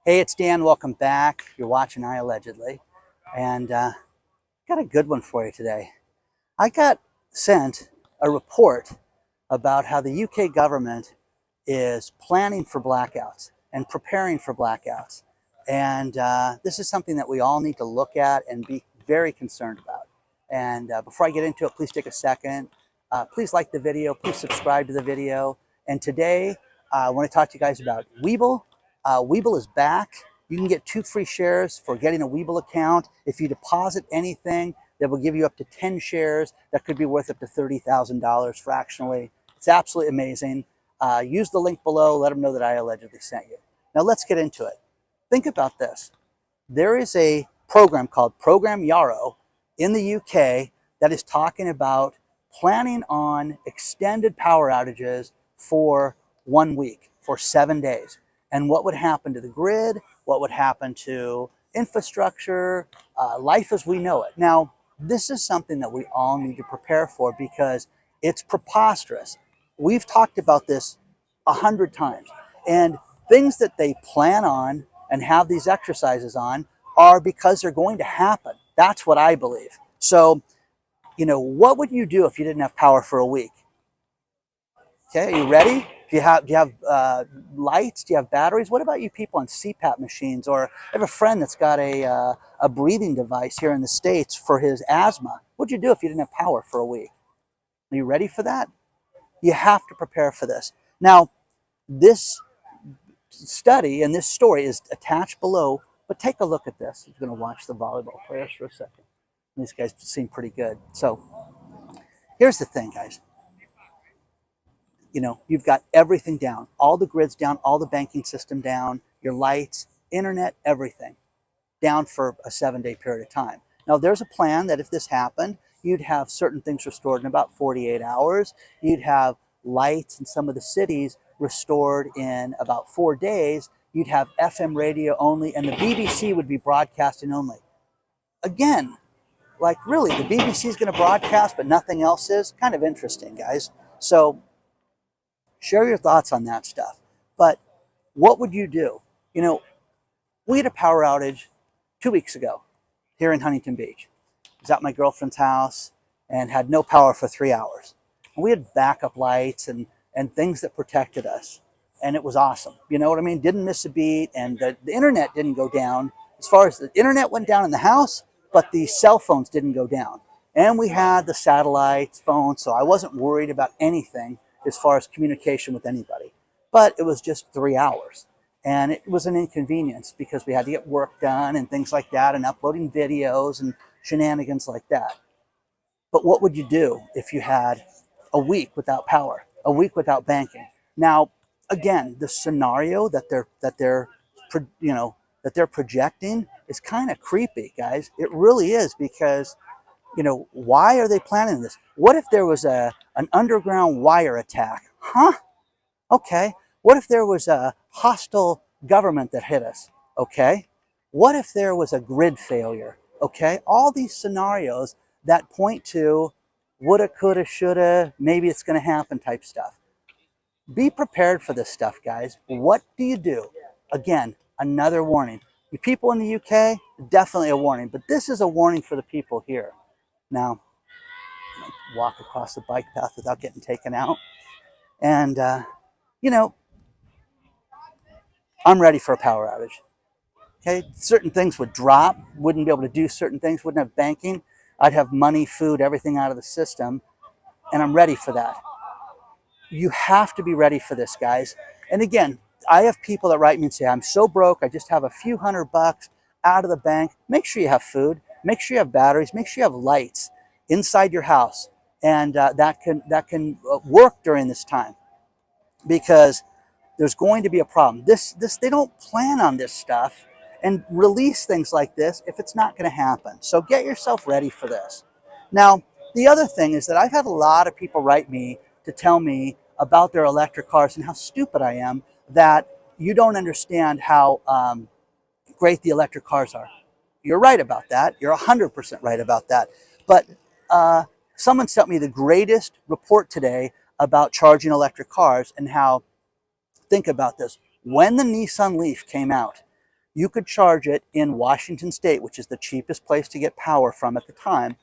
Hey, it's Dan. Welcome back. You're watching iAllegedly. And got a good one for you today. I got sent a report about how the UK government is planning for blackouts and preparing for blackouts. And this is something that we all need to look at and be very concerned about. And before I get into it, please take a second. Please like the video. Please subscribe to the video. And today, I want to talk to you guys about Webull. Webull is back. You can get 2 free shares for getting a Webull account. If you deposit anything, that will give you up to 10 shares. That could be worth up to $30,000 fractionally. It's absolutely amazing. Use the link below. Let them know that I allegedly sent you. Now let's get into it. Think about this. There is a program called Program Yarrow in the UK that is talking about planning on extended power outages for 1 week, for 7 days. And what would happen to the grid, what would happen to infrastructure, life as we know it. Now, this is something that we all need to prepare for because it's preposterous. We've talked about this 100 times. And things that they plan on and have these exercises on are because they're going to happen. That's what I believe. So, what would you do if you didn't have power for a week? Okay, are you ready? Do you have lights? Do you have batteries? What about you people on CPAP machines? Or I have a friend that's got a breathing device here in the States for his asthma. What'd you do if you didn't have power for a week? Are you ready for that? You have to prepare for this. Now, this study and this story is attached below, but take a look at this. You're going to watch the volleyball players for a second. These guys seem pretty good. So here's the thing, guys. You've got everything down, all the grids down, all the banking system down, your lights, internet, everything down for a 7-day period of time. Now, there's a plan that if this happened, you'd have certain things restored in about 48 hours. You'd have lights in some of the cities restored in about 4 days. You'd have FM radio only, and the BBC would be broadcasting only. Again, like really, the BBC is going to broadcast, but nothing else is? Kind of interesting, guys. So share your thoughts on that stuff. But what would you do? We had a power outage 2 weeks ago here in Huntington Beach. I was at my girlfriend's house and had no power for 3 hours. And we had backup lights and things that protected us. And it was awesome. You know what I mean? Didn't miss a beat. And the internet didn't go down. As far as the internet went down in the house, but the cell phones didn't go down. And we had the satellite phone, so I wasn't worried about anything as far as communication with anybody. But it was just 3 hours. And it was an inconvenience because we had to get work done and things like that and uploading videos and shenanigans like that. But what would you do if you had a week without power, a week without banking? Now, again, the scenario that they're projecting is kind of creepy, guys. It really is because why are they planning this? What if there was an underground wire attack? Huh? Okay. What if there was a hostile government that hit us? Okay. What if there was a grid failure? Okay. All these scenarios that point to woulda, coulda, shoulda, maybe it's going to happen type stuff. Be prepared for this stuff, guys. What do you do? Again, another warning. You people in the UK, definitely a warning, but this is a warning for the people here. Now, walk across the bike path without getting taken out. And, I'm ready for a power outage. Okay, certain things would drop, wouldn't be able to do certain things, wouldn't have banking. I'd have money, food, everything out of the system, and I'm ready for that. You have to be ready for this, guys. And again, I have people that write me and say, I'm so broke, I just have a few $100 out of the bank. Make sure you have food. Make sure you have batteries. Make sure you have lights inside your house, and that can work during this time, because there's going to be a problem. They don't plan on this stuff and release things like this if it's not going to happen. So get yourself ready for this. Now, the other thing is that I've had a lot of people write me to tell me about their electric cars and how stupid I am that you don't understand how great the electric cars are. You're right about that. You're 100% right about that. But someone sent me the greatest report today about charging electric cars and how, think about this, when the Nissan Leaf came out, you could charge it in Washington State, which is the cheapest place to get power from at the time.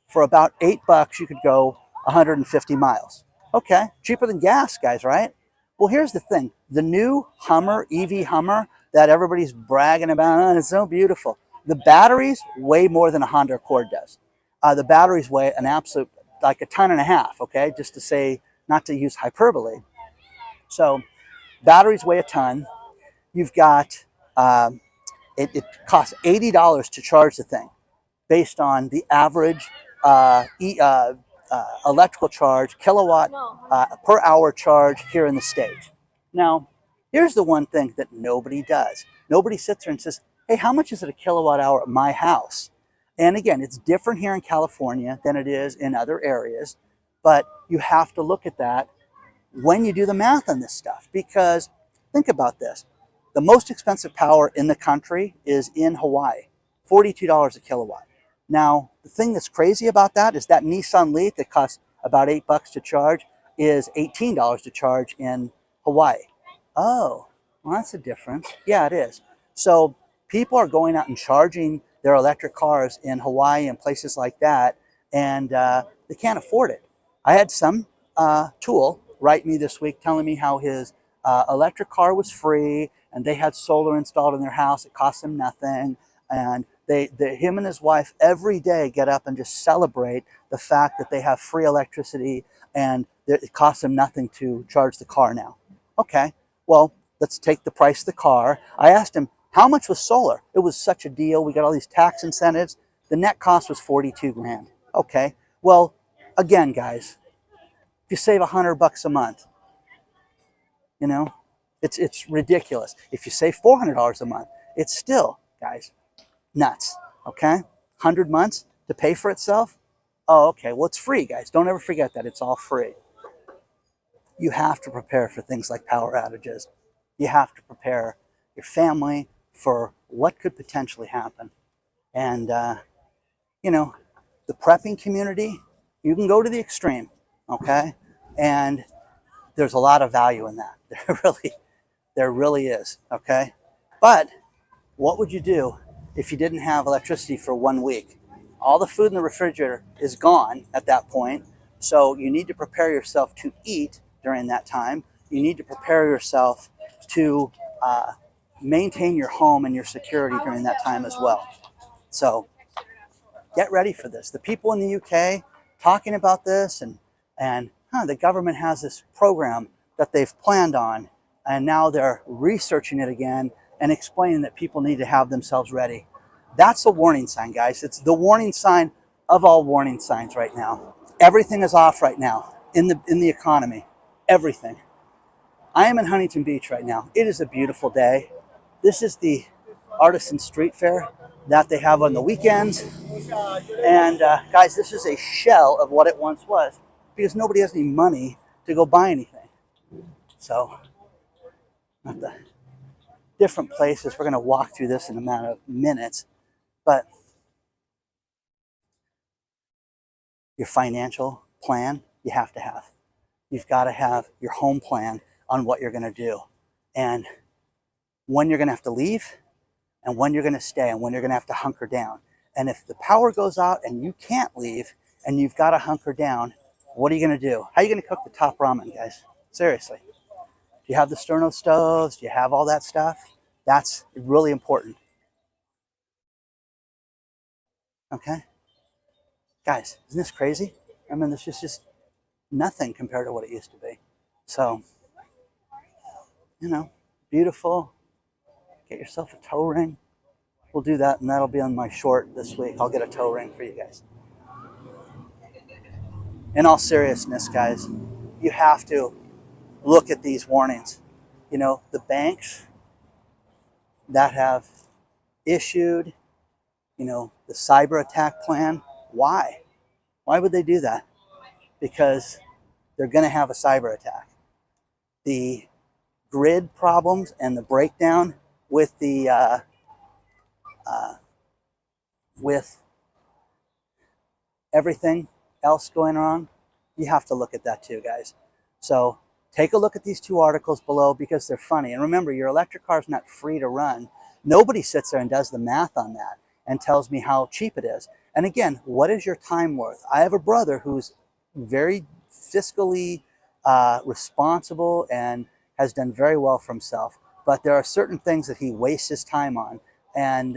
For about $8, you could go 150 miles. Okay, cheaper than gas, guys, right? Well, here's the thing. The new Hummer, EV Hummer, that everybody's bragging about, oh, it's so beautiful. The batteries weigh more than a Honda Accord does. The batteries weigh an absolute, like a ton and a half, okay? Just to say, not to use hyperbole. So batteries weigh a ton. You've got, it costs $80 to charge the thing based on the average electrical charge, kilowatt per hour charge here in the States. Now, here's the one thing that nobody does. Nobody sits there and says, hey, how much is it a kilowatt hour at my house? And again, it's different here in California than it is in other areas, but you have to look at that when you do the math on this stuff, because think about this. The most expensive power in the country is in Hawaii, $42 a kilowatt. Now, the thing that's crazy about that is that Nissan Leaf that costs about $8 to charge is $18 to charge in Hawaii. Oh, well, that's a difference. Yeah, it is. So people are going out and charging their electric cars in Hawaii and places like that, and they can't afford it. I had some tool write me this week telling me how his electric car was free and they had solar installed in their house. It cost them nothing. And him and his wife every day get up and just celebrate the fact that they have free electricity and it costs them nothing to charge the car now. Okay, well, let's take the price of the car. I asked him, how much was solar? It was such a deal. We got all these tax incentives. The net cost was 42 grand. Okay, well, again, guys, if you save $100 a month, you know, it's ridiculous. If you save $400 a month, it's still, guys, nuts. Okay, 100 months to pay for itself. Oh, okay. Well, it's free, guys. Don't ever forget that it's all free. You have to prepare for things like power outages. You have to prepare your family for what could potentially happen. And you know, the prepping community, you can go to the extreme, okay? And there's a lot of value in that. There really is, okay? But what would you do if you didn't have electricity for 1 week? All the food in the refrigerator is gone at that point. So you need to prepare yourself to eat during that time. You need to prepare yourself to maintain your home and your security during that time as well. So get ready for this. The people in the UK talking about this, and the government has this program that they've planned on, and now they're researching it again and explaining that people need to have themselves ready. That's a warning sign, guys. It's the warning sign of all warning signs right now. Everything is off right now in the economy. Everything. I am in Huntington Beach right now. It is a beautiful day. This is the Artisan Street Fair that they have on the weekends. And guys, this is a shell of what it once was because nobody has any money to go buy anything. So, at the different places, we're going to walk through this in a matter of minutes. But your financial plan, you have to have. You've got to have your home plan on what you're going to do and when you're going to have to leave and when you're going to stay and when you're going to have to hunker down. And if the power goes out and you can't leave and you've got to hunker down, what are you going to do? How are you going to cook the top ramen, guys? Seriously. Do you have the sterno stoves? Do you have all that stuff? That's really important. Okay? Guys, isn't this crazy? I mean, this is just nothing compared to what it used to be. So, you know, beautiful. Get yourself a toe ring. We'll do that, and that'll be on my short this week. I'll get a toe ring for you guys. In all seriousness, guys, you have to look at these warnings. You know, the banks that have issued, you know, the cyber attack plan. Why? Why would they do that? Because they're going to have a cyber attack. The grid problems and the breakdown with the with everything else going on, you have to look at that too, guys. So take a look at these two articles below because they're funny. And remember, your electric car is not free to run. Nobody sits there and does the math on that and tells me how cheap it is. And again, what is your time worth? I have a brother who's very fiscally responsible and has done very well for himself. But there are certain things that he wastes his time on. And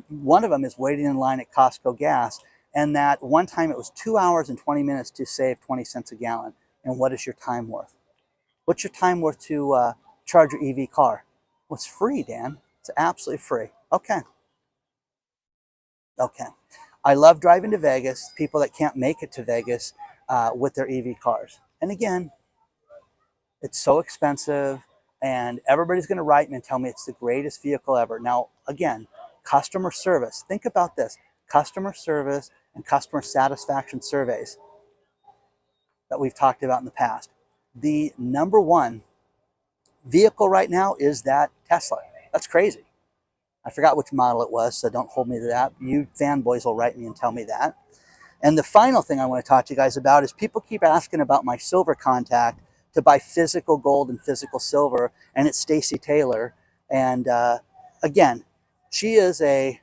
one of them is waiting in line at Costco gas. And that one time it was 2 hours and 20 minutes to save 20 cents a gallon. And what is your time worth? What's your time worth to charge your EV car? Well, it's free, Dan. It's absolutely free. Okay. Okay. I love driving to Vegas, people that can't make it to Vegas with their EV cars. And again, it's so expensive, and everybody's going to write me and tell me it's the greatest vehicle ever. Now, again, customer service. Think about this. Customer service and customer satisfaction surveys that we've talked about in the past. The number one vehicle right now is that Tesla. That's crazy. I forgot which model it was, so don't hold me to that. You fanboys will write me and tell me that. And the final thing I want to talk to you guys about is people keep asking about my silver contact to buy physical gold and physical silver, and it's Stacey Taylor. And again, she is a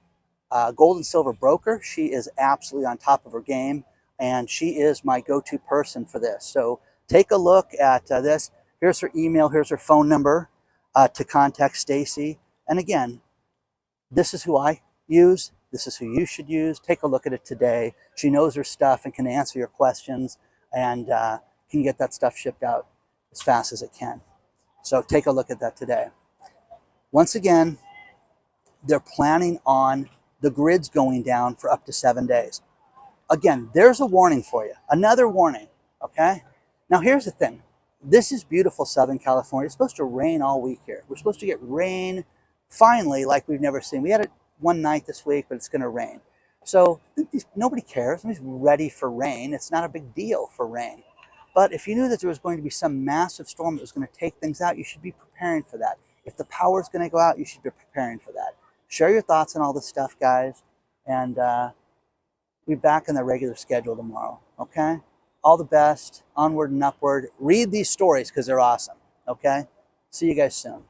gold and silver broker. She is absolutely on top of her game, and she is my go-to person for this. So take a look at this. Here's her email. Here's her phone number to contact Stacey. And again, this is who I use. This is who you should use. Take a look at it today. She knows her stuff and can answer your questions and can get that stuff shipped out as fast as it can. So take a look at that today. Once again, they're planning on the grids going down for up to 7 days. Again, there's a warning for you. Another warning, okay? Now here's the thing. This is beautiful Southern California. It's supposed to rain all week here. We're supposed to get rain finally like we've never seen. We had it one night this week, but it's going to rain. So nobody cares. Nobody's ready for rain. It's not a big deal for rain. But if you knew that there was going to be some massive storm that was going to take things out, you should be preparing for that. If the power is going to go out, you should be preparing for that. Share your thoughts on all this stuff, guys. And we'll be back on the regular schedule tomorrow, okay? All the best. Onward and upward. Read these stories because they're awesome, okay? See you guys soon.